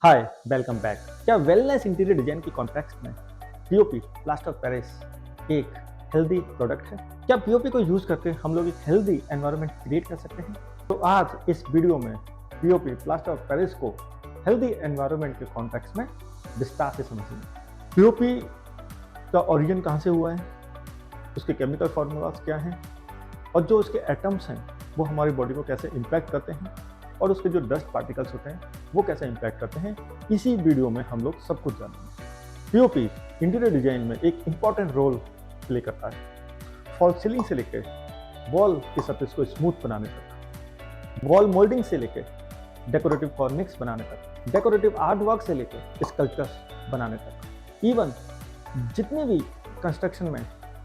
हाय, welcome back. क्या wellness interior design की context में पीओपी प्लास्टर ऑफ पेरिस एक हेल्दी प्रोडक्ट है? क्या पीओपी को यूज करके हम लोग एक हेल्दी एनवायरनमेंट क्रिएट कर सकते हैं? तो आज इस वीडियो में पीओपी प्लास्टर ऑफ पेरिस को हेल्दी एनवायरनमेंट के कॉन्टेक्स्ट में विस्तार से समझेंगे। पीओपी का ओरिजिन कहाँ से हुआ है, उसके केमिकल फार्मूलाज क्या हैं और जो उसके एटम्स हैं वो हमारी बॉडी को कैसे इम्पैक्ट करते हैं और उसके जो डस्ट पार्टिकल्स होते हैं वो कैसे इम्पैक्ट करते हैं, इसी वीडियो में हम लोग सब कुछ जानेंगे। पीओपी इंटीरियर डिजाइन में एक इंपॉर्टेंट रोल प्ले करता है। फॉल सीलिंग से लेकर वॉल की सरफेस को स्मूथ बनाने तक, वॉल मोल्डिंग से लेकर डेकोरेटिव कॉर्निक्स बनाने तक, डेकोरेटिव आर्ट वर्क से लेकर स्कल्पचर्स बनाने तक, इवन जितने भी कंस्ट्रक्शन में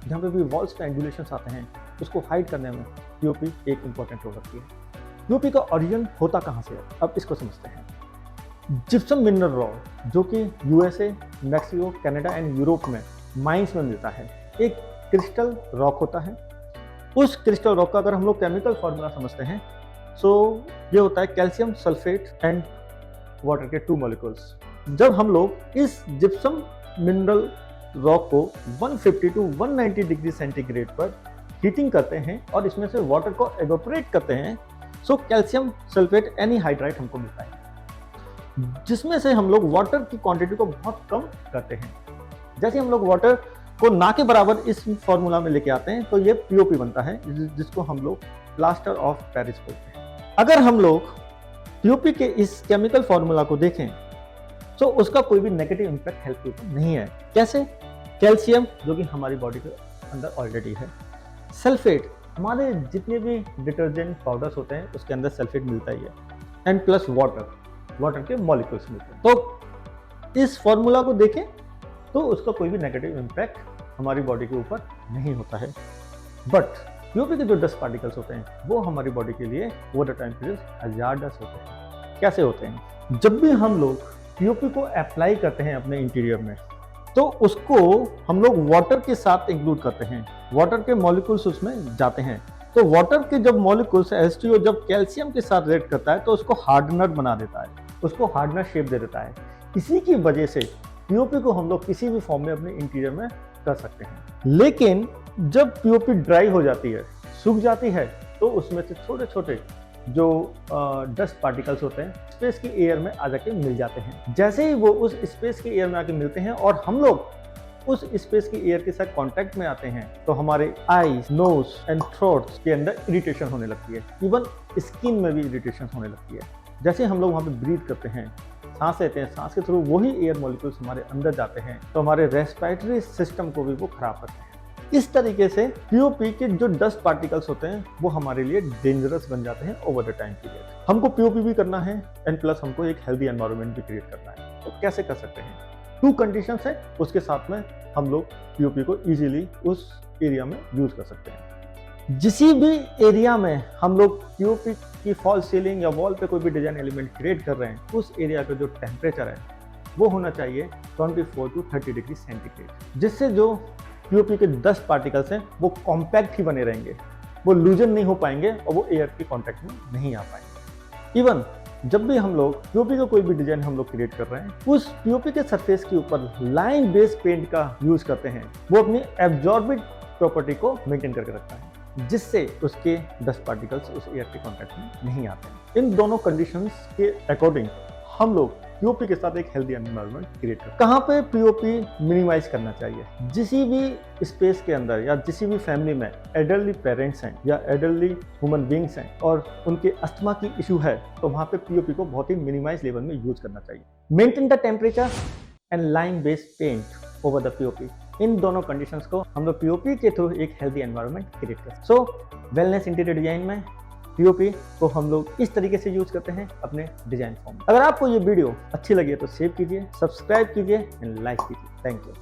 जहाँ पे भी वॉल्स पे एंगुलेशंस आते हैं उसको हाइड करने में पीओपी एक इंपॉर्टेंट रोल रखती है। पीओपी का ओरिजिन होता कहाँ से है, अब इसको समझते हैं। जिप्सम मिनरल रॉक जो कि USA, Mexico, Canada and Europe में माइंस में मिलता है, एक क्रिस्टल रॉक होता है। उस क्रिस्टल रॉक का अगर हम लोग केमिकल फॉर्मूला समझते हैं तो ये होता है कैल्शियम सल्फेट एंड वाटर के 2 मॉलिक्यूल्स। जब हम लोग इस जिप्सम मिनरल रॉक को 150 टू 190 डिग्री सेंटीग्रेड पर हीटिंग करते हैं और इसमें से वाटर को एवोपरेट करते हैं, सो कैल्शियम सल्फेट एनीहाइड्राइड हमको मिलता है, जिसमें से हम लोग वाटर की क्वांटिटी को बहुत कम करते हैं। जैसे हम लोग वाटर को ना के बराबर इस फॉर्मूला में लेके आते हैं तो ये पीओपी बनता है, जिसको हम लोग प्लास्टर ऑफ पेरिस बोलते हैं। अगर हम लोग पीओपी के इस केमिकल फॉर्मूला को देखें तो उसका कोई भी नेगेटिव इंपैक्ट हेल्थ के ऊपर नहीं है। कैसे? कैल्शियम जो कि हमारी बॉडी के अंदर ऑलरेडी है, सल्फेट हमारे जितने भी डिटर्जेंट पाउडर्स होते हैं उसके अंदर सल्फेट मिलता ही है, एंड प्लस वाटर के मॉलिक्यूल्स मिलते हैं। तो इस फॉर्मूला को देखें तो उसका कोई भी नेगेटिव इम्पैक्ट हमारी बॉडी के ऊपर नहीं होता है। बट पीओपी के जो डस्ट पार्टिकल्स होते हैं वो हमारी बॉडी के लिए over the time period hazardous होते हैं। कैसे होते हैं? जब भी हम लोग पीओपी को अप्लाई करते हैं अपने इंटीरियर में तो उसको हम लोग वाटर के साथ इंक्लूड करते हैं, वाटर के मॉलिक्यूल्स उसमें जाते हैं। तो वाटर के जब मॉलिक्यूल्स H2O जब कैल्शियम के साथ रिएक्ट करता है तो उसको हार्डनर बना देता है, उसको हार्डनर शेप दे देता है। इसी की वजह से पीओपी को हम लोग किसी भी फॉर्म में अपने इंटीरियर में कर सकते हैं। लेकिन जब पीओपी ड्राई हो जाती है, सूख जाती है, तो उसमें से छोटे छोटे जो डस्ट पार्टिकल्स होते हैं स्पेस की एयर में आ जाके मिल जाते हैं। जैसे ही वो उस स्पेस की एयर में आके मिलते हैं और हम लोग उस स्पेस की एयर के साथ कांटेक्ट में आते हैं तो हमारे आईज, नोज एंड थ्रोट्स के अंदर इरिटेशन होने लगती है, इवन स्किन में भी इरिटेशन होने लगती है। जैसे हम लोग वहाँ पे ब्रीथ करते हैं, सांस लेते हैं, सांस के थ्रू वही एयर मॉलिक्यूल्स हमारे अंदर जाते हैं तो हमारे रेस्पिरेटरी सिस्टम को भी वो खराब करते हैं। इस तरीके से पीओपी के जो डस्ट पार्टिकल्स होते हैं वो हमारे लिए डेंजरस बन जाते हैं ओवर द टाइम पीरियड। हमको पीओपी भी करना है एंड प्लस हमको एक हेल्दी एनवायरनमेंट भी क्रिएट करना है। तो कैसे कर सकते हैं? 2 कंडीशंस है, उसके साथ में हम लोग पीओपी को इजीली उस एरिया में यूज कर सकते हैं। जिस भी एरिया में हम लोग पीओपी की फॉल सीलिंग या वॉल पे कोई भी डिजाइन एलिमेंट क्रिएट कर रहे हैं, उस एरिया का जो टेम्परेचर है वो होना चाहिए 24 टू 30 डिग्री सेंटीग्रेड, जिससे जो पीओपी के डस्ट पार्टिकल्स हैं वो कॉम्पैक्ट ही बने रहेंगे, वो लूजन नहीं हो पाएंगे और वो एयर के कांटेक्ट में नहीं आ पाएंगे। इवन जब भी हम लोग पीओपी का कोई भी डिजाइन हम लोग क्रिएट कर रहे हैं, उस पीओपी के सरफेस के ऊपर लाइन बेस्ड पेंट का यूज करते हैं, वो अपनी एब्जॉर्बिड प्रॉपर्टी को मेंटेन करके रखता है, जिससे उसके डस्ट पार्टिकल्स उस एयर के कांटेक्ट में नहीं आते हैं। इन दोनों कंडीशंस के अकॉर्डिंग हम लोग पीओपी के साथ एक हेल्दी एनवायरनमेंट क्रिएट कर। कहाँ पे पीओपी मिनिमाइज करना चाहिए? जिसी भी स्पेस के अंदर या जिसी भी फैमिली में एडल्टली पेरेंट्स हैं या एडल्टली ह्यूमन बींग्स हैं और उनके अस्थमा की इशू है तो वहाँ पे पीओपी को बहुत ही मिनिमाइज लेवल में यूज करना चाहिए। Maintain the temperature and line based paint over the POP, इन दोनों कंडीशंस को हम लोग पीओपी के थ्रू एक हेल्दी एनवायरनमेंट क्रिएट कर। सो वेलनेस इंटीरियर डिजाइन में पीओपी को हम लोग इस तरीके से यूज करते हैं अपने डिजाइन फॉर्म में। अगर आपको ये वीडियो अच्छी लगी है तो शेयर कीजिए, सब्सक्राइब कीजिए एंड लाइक कीजिए। Thank you.